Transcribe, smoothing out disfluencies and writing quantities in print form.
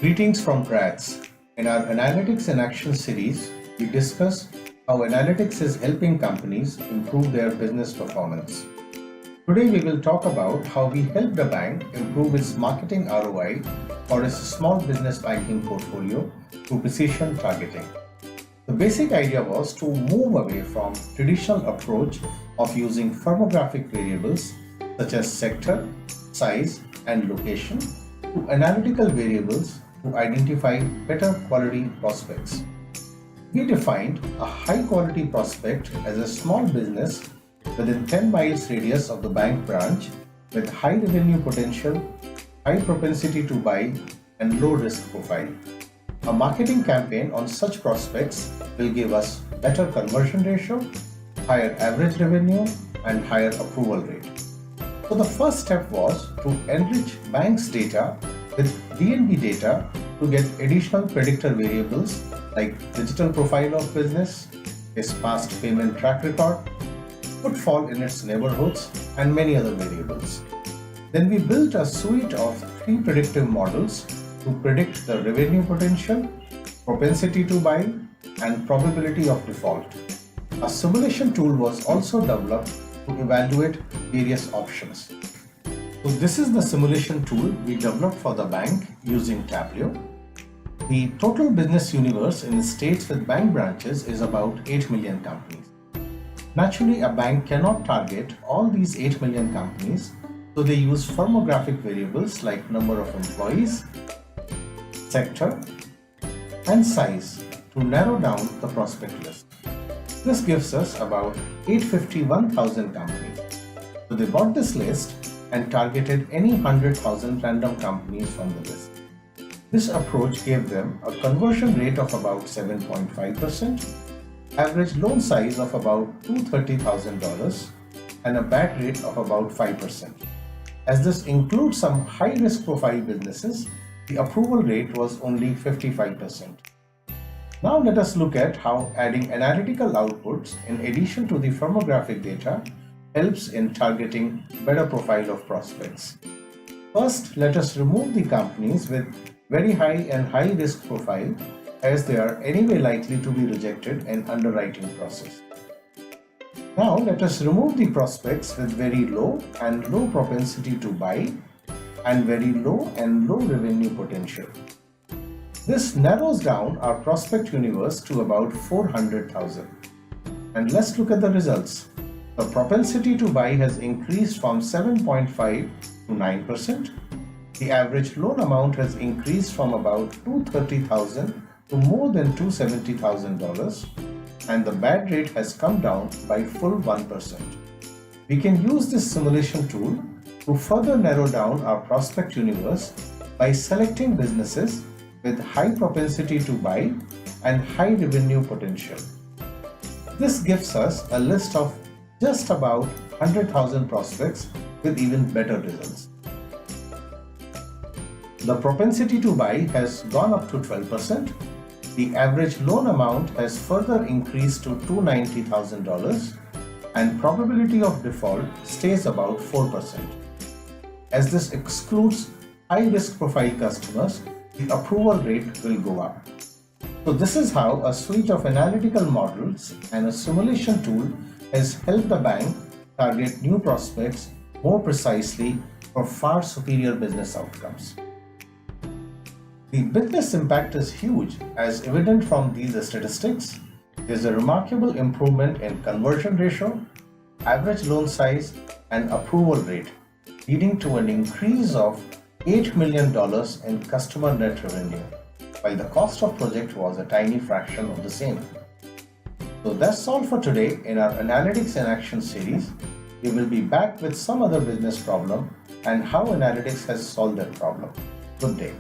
Greetings from PrADS. In our Analytics in Action series, we discuss how analytics is helping companies improve their business performance. Today we will talk about how we helped a bank improve its marketing ROI for its small business banking portfolio through precision targeting. The basic idea was to move away from traditional approach of using firmographic variables such as sector, size, and location to analytical variables to identify better quality prospects. We defined a high quality prospect as a small business within 10 miles radius of the bank branch with high revenue potential, high propensity to buy, and low risk profile. A marketing campaign on such prospects will give us better conversion ratio, higher average revenue, and higher approval rate. So the first step was to enrich bank's data with D&B data to get additional predictor variables like digital profile of business, its past payment track record, footfall in its neighborhoods, and many other variables. Then we built a suite of 3 predictive models to predict the revenue potential, propensity to buy, and probability of default. A simulation tool was also developed to evaluate various options. So this is the simulation tool we developed for the bank using Tableau. The total business universe in states with bank branches is about 8 million companies. Naturally, a bank cannot target all these 8 million companies, so they use firmographic variables like number of employees, sector, and size to narrow down the prospect list. This gives us about 851,000 companies. So they bought this list and targeted any 100,000 random companies from the list. This approach gave them a conversion rate of about 7.5%, average loan size of about $230,000, and a bad rate of about 5%. As this includes some high-risk profile businesses, the approval rate was only 55%. Now let us look at how adding analytical outputs in addition to the firmographic data helps in targeting better profile of prospects. First, let us remove the companies with very high and high risk profile as they are anyway likely to be rejected in underwriting process. Now let us remove the prospects with very low and low propensity to buy and very low and low revenue potential. This narrows down our prospect universe to about 400,000. And let's look at the results. The propensity to buy has increased from 7.5 to 9%. The average loan amount has increased from about $230,000 to more than $270,000, and the bad rate has come down by full 1%. We can use this simulation tool to further narrow down our prospect universe by selecting businesses with high propensity to buy and high revenue potential. This gives us a list of just about 100,000 prospects with even better results. The propensity to buy has gone up to 12%. The average loan amount has further increased to $290,000, and probability of default stays about 4%. As this excludes high-risk profile customers, the approval rate will go up. So this is how a suite of analytical models and a simulation tool has helped the bank target new prospects more precisely for far superior business outcomes. The business impact is huge, as evident from these statistics. There is a remarkable improvement in conversion ratio, average loan size, and approval rate, leading to an increase of $8 million in customer net revenue, while the cost of project was a tiny fraction of the same. So that's all for today in our Analytics in Action series. We will be back with some other business problem and how analytics has solved that problem. Good day.